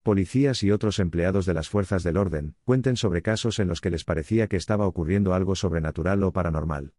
Policías y otros empleados de las fuerzas del orden cuenten sobre casos en los que les parecía que estaba ocurriendo algo sobrenatural o paranormal.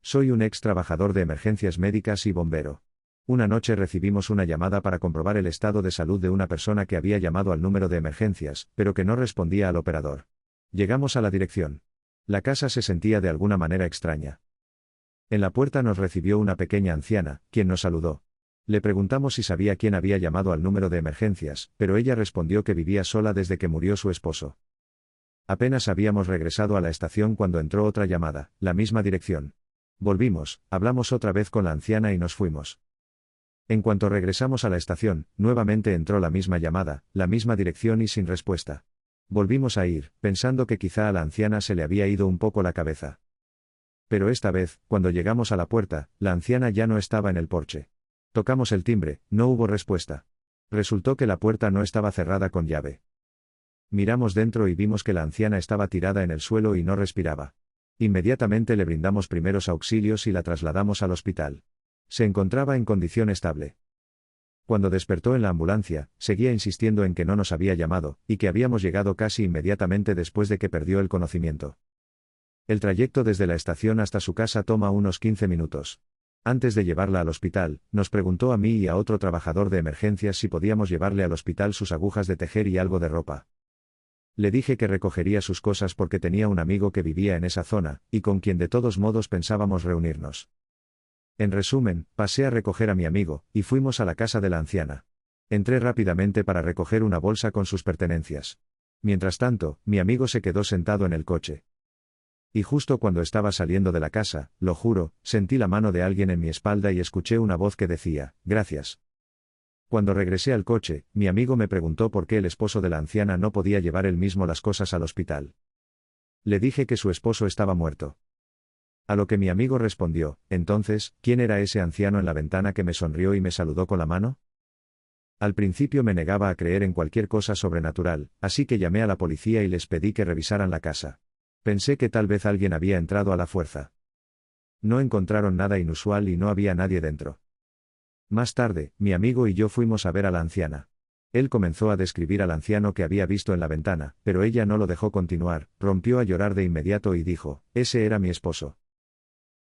Soy un ex trabajador de emergencias médicas y bombero. Una noche recibimos una llamada para comprobar el estado de salud de una persona que había llamado al número de emergencias, pero que no respondía al operador. Llegamos a la dirección. La casa se sentía de alguna manera extraña. En la puerta nos recibió una pequeña anciana, quien nos saludó. Le preguntamos si sabía quién había llamado al número de emergencias, pero ella respondió que vivía sola desde que murió su esposo. Apenas habíamos regresado a la estación cuando entró otra llamada, la misma dirección. Volvimos, hablamos otra vez con la anciana y nos fuimos. En cuanto regresamos a la estación, nuevamente entró la misma llamada, la misma dirección y sin respuesta. Volvimos a ir, pensando que quizá a la anciana se le había ido un poco la cabeza. Pero esta vez, cuando llegamos a la puerta, la anciana ya no estaba en el porche. Tocamos el timbre, no hubo respuesta. Resultó que la puerta no estaba cerrada con llave. Miramos dentro y vimos que la anciana estaba tirada en el suelo y no respiraba. Inmediatamente le brindamos primeros auxilios y la trasladamos al hospital. Se encontraba en condición estable. Cuando despertó en la ambulancia, seguía insistiendo en que no nos había llamado, y que habíamos llegado casi inmediatamente después de que perdió el conocimiento. El trayecto desde la estación hasta su casa toma unos 15 minutos. Antes de llevarla al hospital, nos preguntó a mí y a otro trabajador de emergencias si podíamos llevarle al hospital sus agujas de tejer y algo de ropa. Le dije que recogería sus cosas porque tenía un amigo que vivía en esa zona, y con quien de todos modos pensábamos reunirnos. En resumen, pasé a recoger a mi amigo, y fuimos a la casa de la anciana. Entré rápidamente para recoger una bolsa con sus pertenencias. Mientras tanto, mi amigo se quedó sentado en el coche. Y justo cuando estaba saliendo de la casa, lo juro, sentí la mano de alguien en mi espalda y escuché una voz que decía, «Gracias». Cuando regresé al coche, mi amigo me preguntó por qué el esposo de la anciana no podía llevar él mismo las cosas al hospital. Le dije que su esposo estaba muerto. A lo que mi amigo respondió, entonces, ¿quién era ese anciano en la ventana que me sonrió y me saludó con la mano? Al principio me negaba a creer en cualquier cosa sobrenatural, así que llamé a la policía y les pedí que revisaran la casa. Pensé que tal vez alguien había entrado a la fuerza. No encontraron nada inusual y no había nadie dentro. Más tarde, mi amigo y yo fuimos a ver a la anciana. Él comenzó a describir al anciano que había visto en la ventana, pero ella no lo dejó continuar, rompió a llorar de inmediato y dijo, «Ese era mi esposo».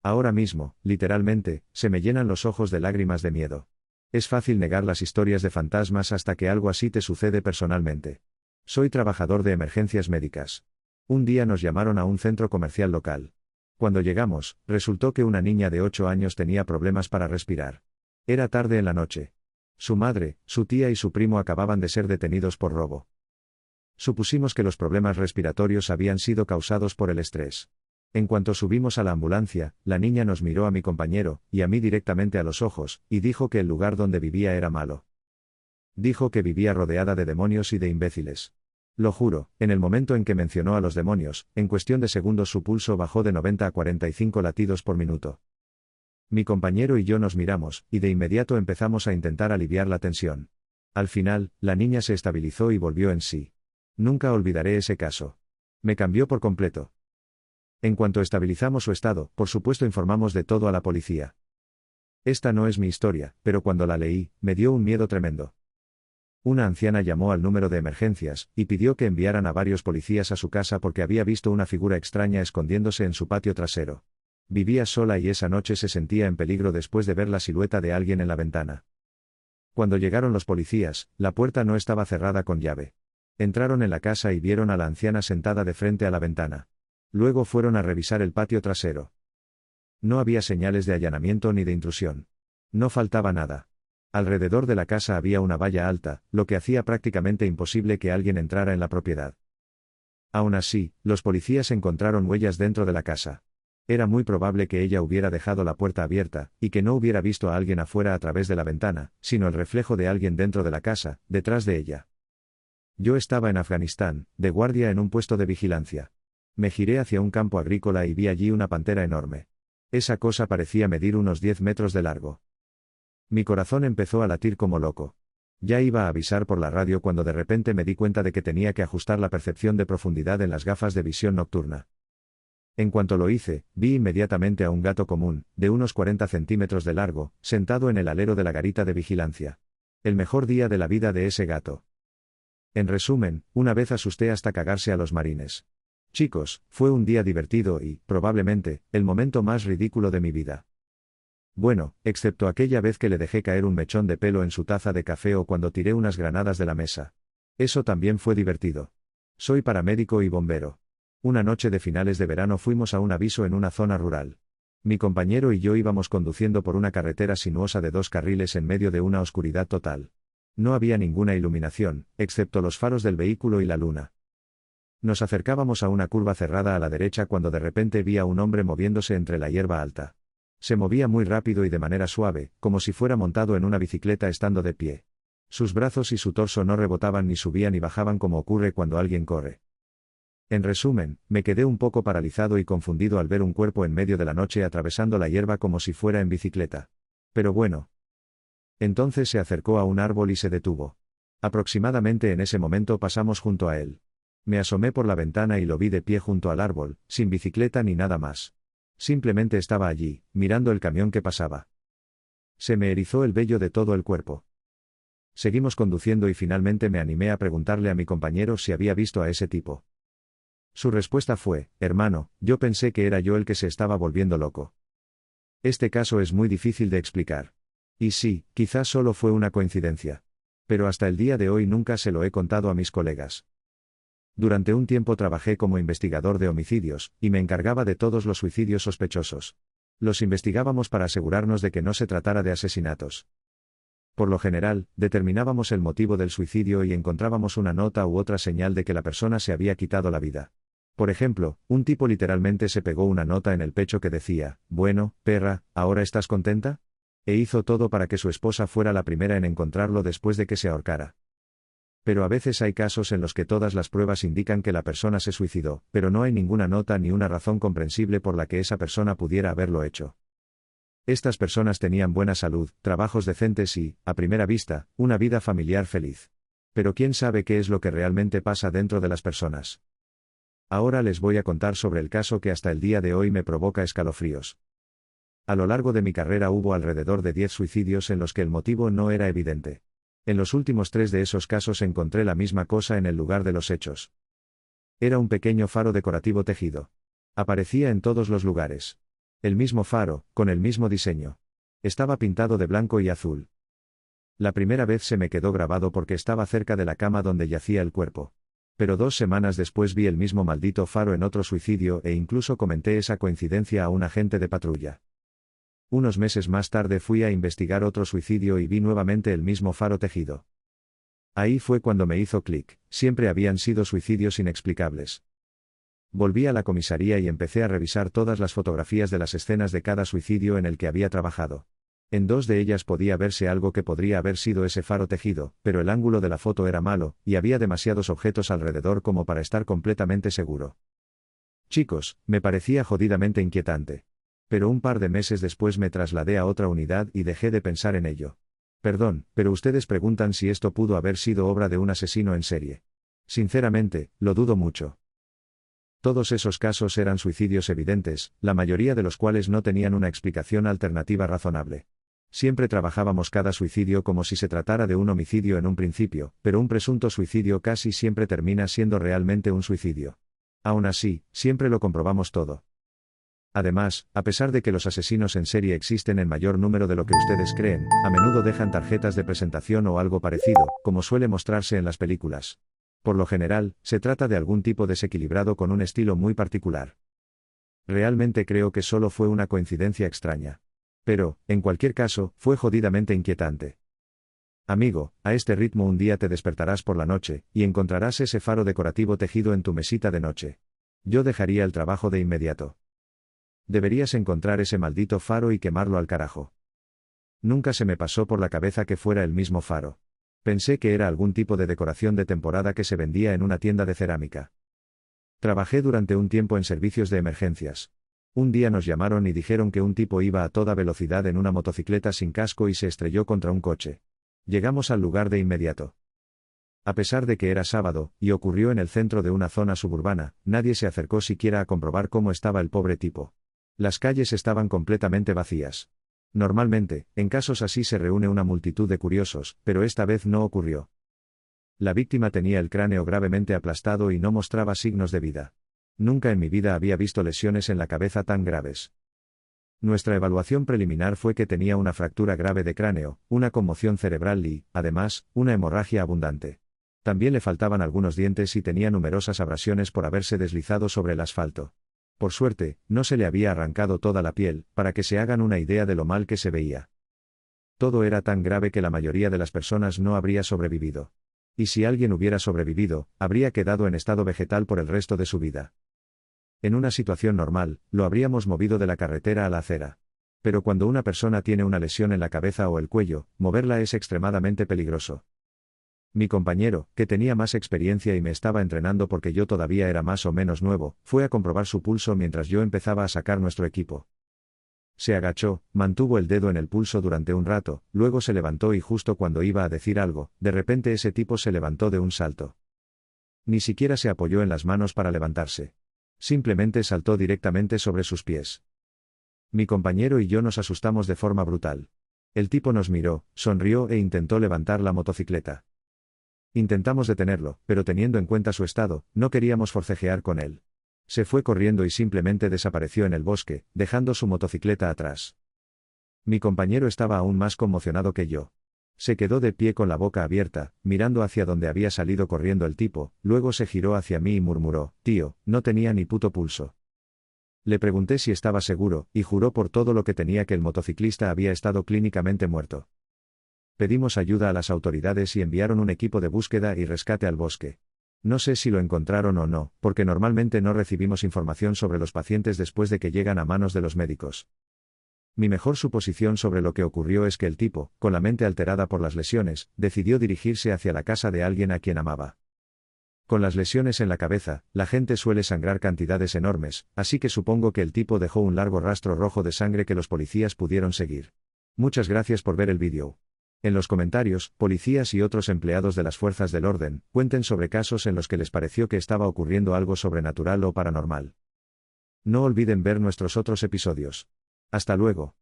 Ahora mismo, literalmente, se me llenan los ojos de lágrimas de miedo. Es fácil negar las historias de fantasmas hasta que algo así te sucede personalmente. Soy trabajador de emergencias médicas. Un día nos llamaron a un centro comercial local. Cuando llegamos, resultó que una niña de 8 años tenía problemas para respirar. Era tarde en la noche. Su madre, su tía y su primo acababan de ser detenidos por robo. Supusimos que los problemas respiratorios habían sido causados por el estrés. En cuanto subimos a la ambulancia, la niña nos miró a mi compañero, y a mí directamente a los ojos, y dijo que el lugar donde vivía era malo. Dijo que vivía rodeada de demonios y de imbéciles. Lo juro, en el momento en que mencionó a los demonios, en cuestión de segundos su pulso bajó de 90 a 45 latidos por minuto. Mi compañero y yo nos miramos, y de inmediato empezamos a intentar aliviar la tensión. Al final, la niña se estabilizó y volvió en sí. Nunca olvidaré ese caso. Me cambió por completo. En cuanto estabilizamos su estado, por supuesto informamos de todo a la policía. Esta no es mi historia, pero cuando la leí, me dio un miedo tremendo. Una anciana llamó al número de emergencias, y pidió que enviaran a varios policías a su casa porque había visto una figura extraña escondiéndose en su patio trasero. Vivía sola y esa noche se sentía en peligro después de ver la silueta de alguien en la ventana. Cuando llegaron los policías, la puerta no estaba cerrada con llave. Entraron en la casa y vieron a la anciana sentada de frente a la ventana. Luego fueron a revisar el patio trasero. No había señales de allanamiento ni de intrusión. No faltaba nada. Alrededor de la casa había una valla alta, lo que hacía prácticamente imposible que alguien entrara en la propiedad. Aún así, los policías encontraron huellas dentro de la casa. Era muy probable que ella hubiera dejado la puerta abierta, y que no hubiera visto a alguien afuera a través de la ventana, sino el reflejo de alguien dentro de la casa, detrás de ella. Yo estaba en Afganistán, de guardia en un puesto de vigilancia. Me giré hacia un campo agrícola y vi allí una pantera enorme. Esa cosa parecía medir unos 10 metros de largo. Mi corazón empezó a latir como loco. Ya iba a avisar por la radio cuando de repente me di cuenta de que tenía que ajustar la percepción de profundidad en las gafas de visión nocturna. En cuanto lo hice, vi inmediatamente a un gato común, de unos 40 centímetros de largo, sentado en el alero de la garita de vigilancia. El mejor día de la vida de ese gato. En resumen, una vez asusté hasta cagarse a los marines. Chicos, fue un día divertido y, probablemente, el momento más ridículo de mi vida. Bueno, excepto aquella vez que le dejé caer un mechón de pelo en su taza de café o cuando tiré unas granadas de la mesa. Eso también fue divertido. Soy paramédico y bombero. Una noche de finales de verano fuimos a un aviso en una zona rural. Mi compañero y yo íbamos conduciendo por una carretera sinuosa de 2 carriles en medio de una oscuridad total. No había ninguna iluminación, excepto los faros del vehículo y la luna. Nos acercábamos a una curva cerrada a la derecha cuando de repente vi a un hombre moviéndose entre la hierba alta. Se movía muy rápido y de manera suave, como si fuera montado en una bicicleta estando de pie. Sus brazos y su torso no rebotaban ni subían ni bajaban como ocurre cuando alguien corre. En resumen, me quedé un poco paralizado y confundido al ver un cuerpo en medio de la noche atravesando la hierba como si fuera en bicicleta. Pero bueno. Entonces se acercó a un árbol y se detuvo. Aproximadamente en ese momento pasamos junto a él. Me asomé por la ventana y lo vi de pie junto al árbol, sin bicicleta ni nada más. Simplemente estaba allí, mirando el camión que pasaba. Se me erizó el vello de todo el cuerpo. Seguimos conduciendo y finalmente me animé a preguntarle a mi compañero si había visto a ese tipo. Su respuesta fue, hermano, yo pensé que era yo el que se estaba volviendo loco. Este caso es muy difícil de explicar. Y sí, quizás solo fue una coincidencia. Pero hasta el día de hoy nunca se lo he contado a mis colegas. Durante un tiempo trabajé como investigador de homicidios, y me encargaba de todos los suicidios sospechosos. Los investigábamos para asegurarnos de que no se tratara de asesinatos. Por lo general, determinábamos el motivo del suicidio y encontrábamos una nota u otra señal de que la persona se había quitado la vida. Por ejemplo, un tipo literalmente se pegó una nota en el pecho que decía, bueno, perra, ¿ahora estás contenta? E hizo todo para que su esposa fuera la primera en encontrarlo después de que se ahorcara. Pero a veces hay casos en los que todas las pruebas indican que la persona se suicidó, pero no hay ninguna nota ni una razón comprensible por la que esa persona pudiera haberlo hecho. Estas personas tenían buena salud, trabajos decentes y, a primera vista, una vida familiar feliz. Pero quién sabe qué es lo que realmente pasa dentro de las personas. Ahora les voy a contar sobre el caso que hasta el día de hoy me provoca escalofríos. A lo largo de mi carrera hubo alrededor de 10 suicidios en los que el motivo no era evidente. En los últimos 3 de esos casos encontré la misma cosa en el lugar de los hechos. Era un pequeño faro decorativo tejido. Aparecía en todos los lugares. El mismo faro, con el mismo diseño. Estaba pintado de blanco y azul. La primera vez se me quedó grabado porque estaba cerca de la cama donde yacía el cuerpo. Pero 2 semanas después vi el mismo maldito faro en otro suicidio e incluso comenté esa coincidencia a un agente de patrulla. Unos meses más tarde fui a investigar otro suicidio y vi nuevamente el mismo faro tejido. Ahí fue cuando me hizo clic, siempre habían sido suicidios inexplicables. Volví a la comisaría y empecé a revisar todas las fotografías de las escenas de cada suicidio en el que había trabajado. En 2 de ellas podía verse algo que podría haber sido ese faro tejido, pero el ángulo de la foto era malo, y había demasiados objetos alrededor como para estar completamente seguro. Chicos, me parecía jodidamente inquietante. Pero un par de meses después me trasladé a otra unidad y dejé de pensar en ello. Perdón, pero ustedes preguntan si esto pudo haber sido obra de un asesino en serie. Sinceramente, lo dudo mucho. Todos esos casos eran suicidios evidentes, la mayoría de los cuales no tenían una explicación alternativa razonable. Siempre trabajábamos cada suicidio como si se tratara de un homicidio en un principio, pero un presunto suicidio casi siempre termina siendo realmente un suicidio. Aún así, siempre lo comprobamos todo. Además, a pesar de que los asesinos en serie existen en mayor número de lo que ustedes creen, a menudo dejan tarjetas de presentación o algo parecido, como suele mostrarse en las películas. Por lo general, se trata de algún tipo desequilibrado con un estilo muy particular. Realmente creo que solo fue una coincidencia extraña. Pero, en cualquier caso, fue jodidamente inquietante. Amigo, a este ritmo un día te despertarás por la noche, y encontrarás ese faro decorativo tejido en tu mesita de noche. Yo dejaría el trabajo de inmediato. Deberías encontrar ese maldito faro y quemarlo al carajo. Nunca se me pasó por la cabeza que fuera el mismo faro. Pensé que era algún tipo de decoración de temporada que se vendía en una tienda de cerámica. Trabajé durante un tiempo en servicios de emergencias. Un día nos llamaron y dijeron que un tipo iba a toda velocidad en una motocicleta sin casco y se estrelló contra un coche. Llegamos al lugar de inmediato. A pesar de que era sábado, y ocurrió en el centro de una zona suburbana, nadie se acercó siquiera a comprobar cómo estaba el pobre tipo. Las calles estaban completamente vacías. Normalmente, en casos así se reúne una multitud de curiosos, pero esta vez no ocurrió. La víctima tenía el cráneo gravemente aplastado y no mostraba signos de vida. Nunca en mi vida había visto lesiones en la cabeza tan graves. Nuestra evaluación preliminar fue que tenía una fractura grave de cráneo, una conmoción cerebral y, además, una hemorragia abundante. También le faltaban algunos dientes y tenía numerosas abrasiones por haberse deslizado sobre el asfalto. Por suerte, no se le había arrancado toda la piel, para que se hagan una idea de lo mal que se veía. Todo era tan grave que la mayoría de las personas no habría sobrevivido. Y si alguien hubiera sobrevivido, habría quedado en estado vegetal por el resto de su vida. En una situación normal, lo habríamos movido de la carretera a la acera. Pero cuando una persona tiene una lesión en la cabeza o el cuello, moverla es extremadamente peligroso. Mi compañero, que tenía más experiencia y me estaba entrenando porque yo todavía era más o menos nuevo, fue a comprobar su pulso mientras yo empezaba a sacar nuestro equipo. Se agachó, mantuvo el dedo en el pulso durante un rato, luego se levantó y justo cuando iba a decir algo, de repente ese tipo se levantó de un salto. Ni siquiera se apoyó en las manos para levantarse. Simplemente saltó directamente sobre sus pies. Mi compañero y yo nos asustamos de forma brutal. El tipo nos miró, sonrió e intentó levantar la motocicleta. Intentamos detenerlo, pero teniendo en cuenta su estado, no queríamos forcejear con él. Se fue corriendo y simplemente desapareció en el bosque, dejando su motocicleta atrás. Mi compañero estaba aún más conmocionado que yo. Se quedó de pie con la boca abierta, mirando hacia donde había salido corriendo el tipo, luego se giró hacia mí y murmuró, «Tío, no tenía ni puto pulso». Le pregunté si estaba seguro, y juró por todo lo que tenía que el motociclista había estado clínicamente muerto. Pedimos ayuda a las autoridades y enviaron un equipo de búsqueda y rescate al bosque. No sé si lo encontraron o no, porque normalmente no recibimos información sobre los pacientes después de que llegan a manos de los médicos. Mi mejor suposición sobre lo que ocurrió es que el tipo, con la mente alterada por las lesiones, decidió dirigirse hacia la casa de alguien a quien amaba. Con las lesiones en la cabeza, la gente suele sangrar cantidades enormes, así que supongo que el tipo dejó un largo rastro rojo de sangre que los policías pudieron seguir. Muchas gracias por ver el vídeo. En los comentarios, policías y otros empleados de las fuerzas del orden, cuenten sobre casos en los que les pareció que estaba ocurriendo algo sobrenatural o paranormal. No olviden ver nuestros otros episodios. Hasta luego.